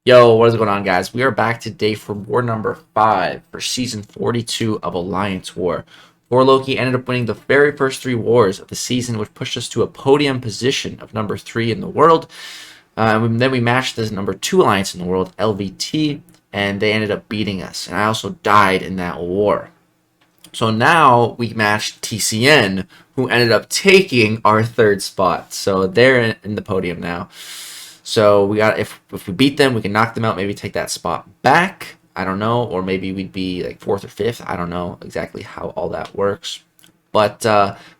Yo, what is going on, guys? We are back today for war number 5 for season 42 of Alliance War. For Loki ended up winning the very first 3 wars of the season, which pushed us to a podium position of number 3 in the world. Then we matched the number 2 alliance in the world, LVT, and they ended up beating us. And I also died in that war. So now we matched TCN, who ended up taking our 3rd spot. So they're in the podium now. So we got if we beat them, we can knock them out, maybe take that spot back. I don't know, or maybe we'd be like 4th or 5th. I don't know exactly how all that works. But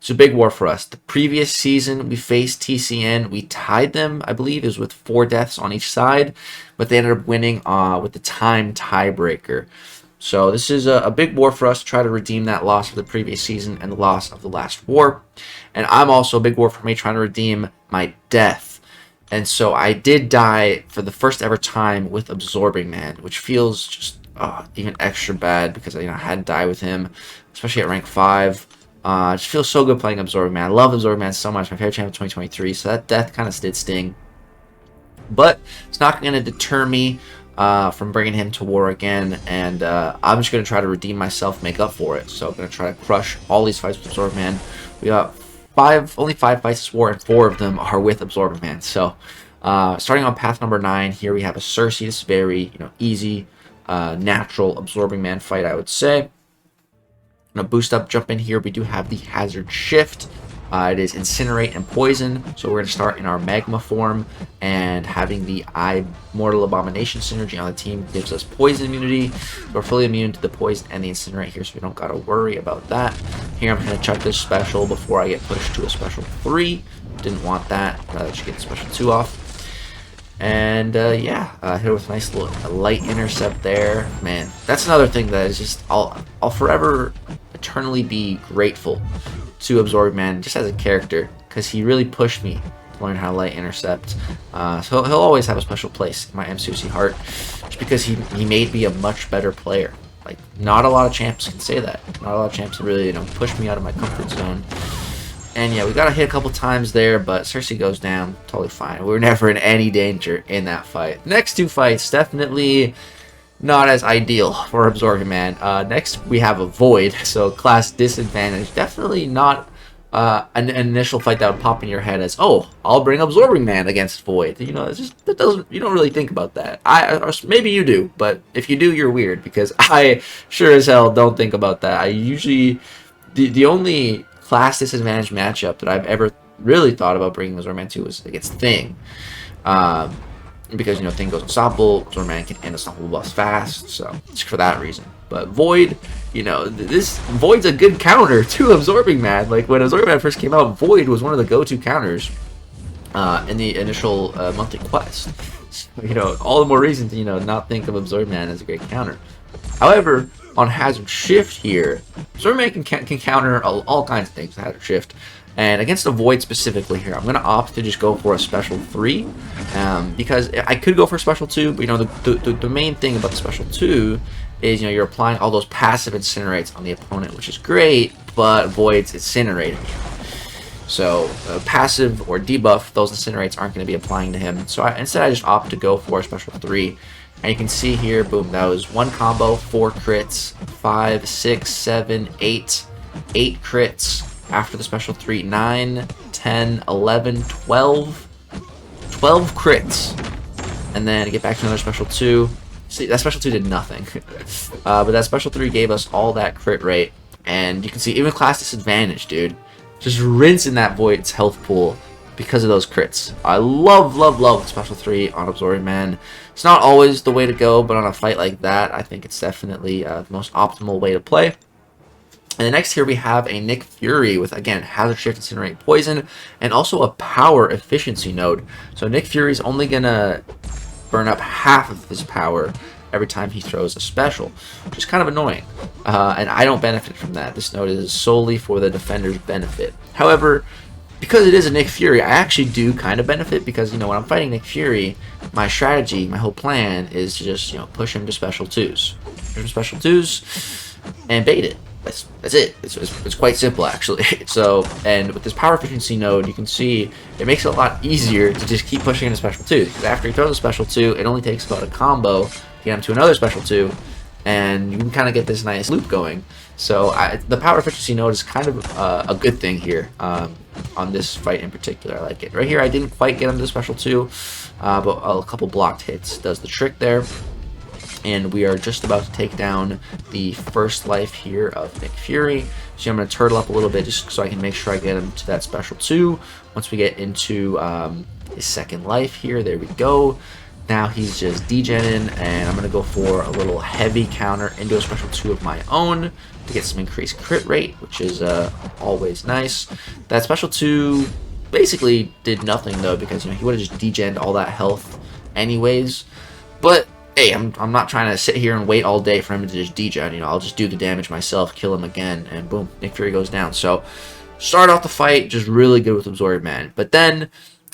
it's a big war for us. The previous season, we faced TCN. We tied them, I believe, it was with 4 deaths on each side. But they ended up winning with the time tiebreaker. So this is a big war for us to try to redeem that loss of the previous season and the loss of the last war. And I'm also a big war for me trying to redeem my death. And so I did die for the first ever time with Absorbing Man, which feels just even extra bad because I hadn't died with him, especially at rank 5. It just feels so good playing Absorbing Man. I love Absorbing Man so much. My favorite champion of 2023, so that death kind of did sting. But it's not going to deter me from bringing him to war again, and I'm just going to try to redeem myself, make up for it. So I'm going to try to crush all these fights with Absorbing Man. We got only 5 fights this war, and 4 of them are with Absorbing Man. So starting on path number 9, here we have a Cersei. This is very easy, natural Absorbing Man fight, I would say. Gonna boost up, jump in here. We do have the Hazard Shift. It is Incinerate and Poison, so we're going to start in our Magma form, and having the Mortal Abomination synergy on the team gives us Poison immunity. We're fully immune to the Poison and the Incinerate here, so we don't got to worry about that. Here I'm going to chuck this special before I get pushed to a special 3. Didn't want that, rather just get the special 2 off. And yeah, hit it with a nice little light intercept there. Man, that's another thing that is just, I'll forever, eternally be grateful to Absorbing Man just as a character, because he really pushed me to learn how to light intercept. So he'll always have a special place in my mcoc heart, just because he made me a much better player. Like, not a lot of champs can say that. Not a lot of champs really push me out of my comfort zone. And yeah, we got to hit a couple times there, but Cersei goes down, totally fine. We were never in any danger in that fight. Next 2 fights, definitely not as ideal for Absorbing Man. Next, we have a Void, so class disadvantage. Definitely not an initial fight that would pop in your head as, oh, I'll bring Absorbing Man against Void. It's just, you don't really think about that. Maybe you do, but if you do, you're weird, because I sure as hell don't think about that. I usually, the only class disadvantage matchup that I've ever really thought about bringing Absorbing Man to was against Thing. Because Thing goes unstoppable, Absorbing Man can end unstoppable buffs fast, so just for that reason. But Void, this Void's a good counter to Absorbing Man. Like, when Absorbing Man first came out, Void was one of the go-to counters in the initial monthly quest. So, all the more reason to not think of Absorbing Man as a great counter. However, on Hazard Shift here, Absorbing Man can counter all kinds of things with Hazard Shift. And against a Void specifically here, I'm going to opt to just go for a special 3. Because I could go for a special 2, but the main thing about the special 2 is you're applying all those passive incinerates on the opponent, which is great, but Void's incinerating. So passive or debuff, those incinerates aren't going to be applying to him. So instead I just opt to go for a special 3. And you can see here, boom, that was 1 combo, 4 crits, 5, 6, 7, 8 crits. After the special 3, 9, 10, 11, 12 crits. And then get back to another special 2. See, that special 2 did nothing. But that special 3 gave us all that crit rate. And you can see, even class disadvantage, dude. Just rinsing that Void's health pool because of those crits. I love the special 3 on Absorbing Man. It's not always the way to go, but on a fight like that, I think it's definitely the most optimal way to play. And then next here we have a Nick Fury with, again, Hazard Shift, Incinerate, Poison, and also a Power Efficiency node. So Nick Fury's only going to burn up half of his power every time he throws a special, which is kind of annoying. And I don't benefit from that. This node is solely for the defender's benefit. However, because it is a Nick Fury, I actually do kind of benefit, because, when I'm fighting Nick Fury, my strategy, my whole plan is to just, push him to special 2s. Push him to special 2s and bait it. that's it. It's quite simple, actually. So, and with this power efficiency node, you can see it makes it a lot easier to just keep pushing into special 2. Because after you throw the special 2, it only takes about a combo to get him to another special 2, and you can kind of get this nice loop going. So the power efficiency node is kind of a good thing here on this fight in particular. I like it. Right here, I didn't quite get him to the special 2, but a couple blocked hits does the trick there. And we are just about to take down the first life here of Nick Fury. So I'm going to turtle up a little bit just so I can make sure I get him to that special 2. Once we get into his second life here, there we go. Now he's just degenning, and I'm going to go for a little heavy counter into a special 2 of my own to get some increased crit rate, which is always nice. That special 2 basically did nothing, though, because he would have just degened all that health anyways. But hey, I'm not trying to sit here and wait all day for him to just degen. I'll just do the damage myself, kill him again, and boom, Nick Fury goes down. So, start off the fight just really good with Absorbing Man. But then,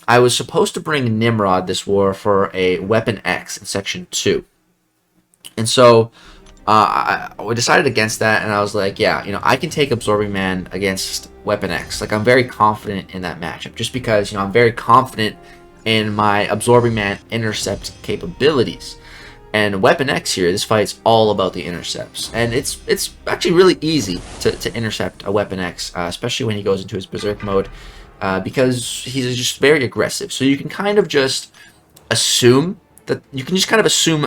I was supposed to bring Nimrod this war for a Weapon X in Section 2. And so, I decided against that, and I was like, yeah, I can take Absorbing Man against Weapon X. Like, I'm very confident in that matchup, just because, I'm very confident in my Absorbing Man intercept capabilities. And Weapon X here, this fight's all about the intercepts. And it's actually really easy to intercept a Weapon X, especially when he goes into his Berserk mode, because he's just very aggressive. So you can kind of just assume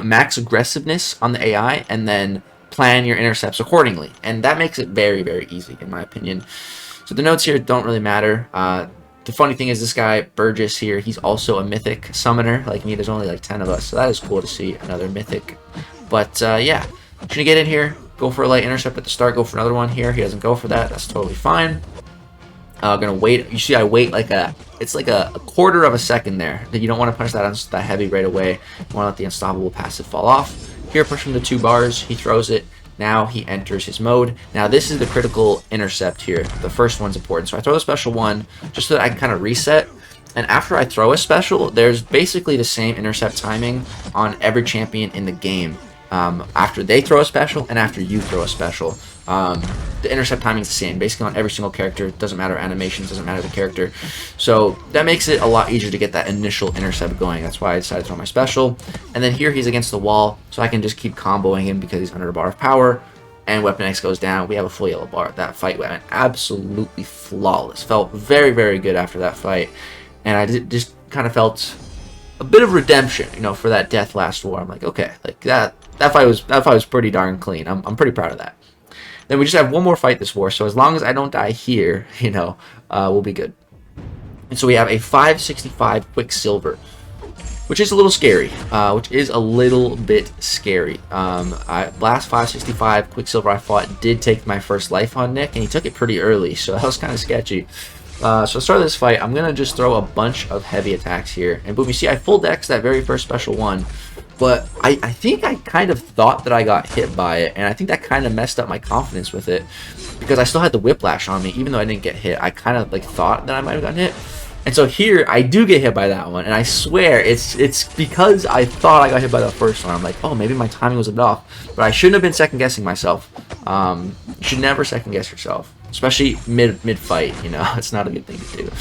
max aggressiveness on the AI and then plan your intercepts accordingly. And that makes it very, very easy, in my opinion. So the notes here don't really matter. The funny thing is this guy, Burgess here, he's also a mythic summoner like me. There's only like 10 of us, so that is cool to see another mythic. But yeah, gonna get in here, go for a light intercept at the start, go for another one here. He doesn't go for that, that's totally fine. Gonna wait. You see I wait like it's like a quarter of a second there. You don't want to punch that heavy right away. You want to let the unstoppable passive fall off. Here, push him to 2 bars, he throws it. Now he enters his mode. Now this is the critical intercept here. The first one's important. So I throw the special 1 just so that I can kind of reset. And after I throw a special, there's basically the same intercept timing on every champion in the game. After they throw a special and after you throw a special. The intercept timing is the same, basically on every single character. It doesn't matter animations, doesn't matter the character. So that makes it a lot easier to get that initial intercept going. That's why I decided to throw my special. And then here he's against the wall, so I can just keep comboing him because he's under a bar of power. And Weapon X goes down. We have a full yellow bar. That fight went absolutely flawless. Felt very, very good after that fight. And I just kind of felt a bit of redemption, for that death last war. I'm like, okay, like that fight was pretty darn clean. I'm pretty proud of that. Then we just have one more fight this war, so as long as I don't die here, we'll be good. And so we have a 565 Quicksilver, which is a little scary. Last 565 Quicksilver I fought did take my first life on Nick, and he took it pretty early, so that was kind of sketchy. So at the start of this fight, I'm going to just throw a bunch of heavy attacks here. And boom, you see I full dex that very first special 1. But I think I kind of thought that I got hit by it, and I think that kind of messed up my confidence with it, because I still had the whiplash on me, even though I didn't get hit. I kind of thought that I might have gotten hit, and so here I do get hit by that one, and I swear it's because I thought I got hit by the first one. I'm like, oh, maybe my timing was a bit off, but I shouldn't have been second guessing myself. You should never second guess yourself, especially mid fight. It's not a good thing to do.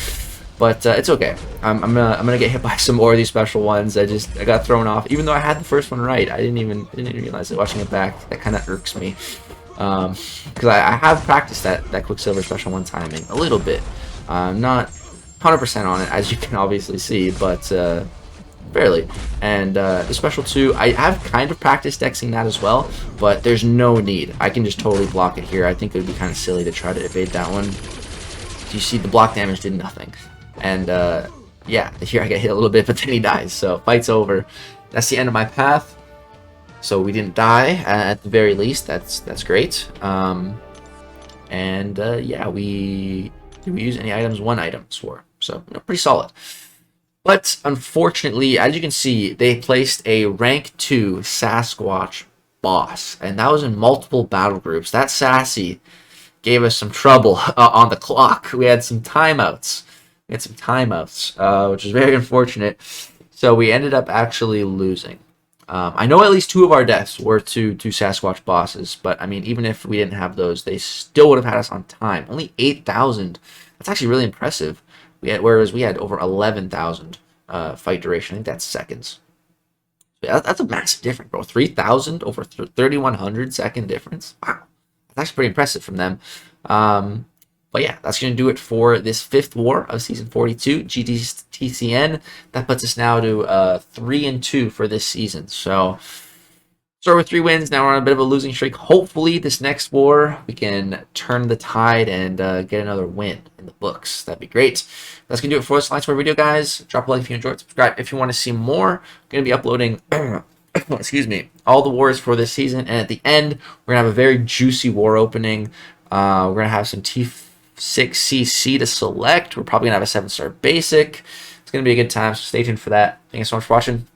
But it's okay. I'm gonna get hit by some more of these special ones. I got thrown off, even though I had the first one right. I didn't even realize it. Watching it back, that kind of irks me, because I have practiced that Quicksilver special 1 timing a little bit. Not 100% on it, as you can obviously see, but barely. And the special 2, I have kind of practiced dexing that as well, but there's no need. I can just totally block it here. I think it would be kind of silly to try to evade that one. You see, the block damage did nothing. And yeah, here I get hit a little bit, but then he dies. So fight's over. That's the end of my path. So we didn't die at the very least. That's great. Yeah, did we use any items? 1 item, swore. So pretty solid. But unfortunately, as you can see, they placed a rank 2 Sasquatch boss, and that was in multiple battle groups. That Sassy gave us some trouble on the clock. We had some timeouts. Which is very unfortunate. So we ended up actually losing. I know at least 2 of our deaths were to Sasquatch bosses, but I mean, even if we didn't have those, they still would have had us on time. Only 8,000. That's actually really impressive. Whereas we had over 11,000 fight duration. I think that's seconds. So yeah, that's a massive difference, bro. 3,000 over 3,100 second difference. Wow, that's actually pretty impressive from them. But yeah, that's going to do it for this 5th war of Season 42, TCN. That puts us now to 3-2 for this season. So, start with 3 wins. Now we're on a bit of a losing streak. Hopefully, this next war, we can turn the tide and get another win in the books. That'd be great. That's going to do it for this Alliance War video, guys. Drop a like if you enjoyed. Subscribe if you want to see more. I'm going to be uploading... excuse me, all the wars for this season, and at the end we're gonna have a very juicy war opening. We're gonna have some T6CC to select. We're probably gonna have a 7-star basic. It's gonna be a good time, so stay tuned for that. Thank you so much for watching.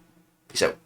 Peace out.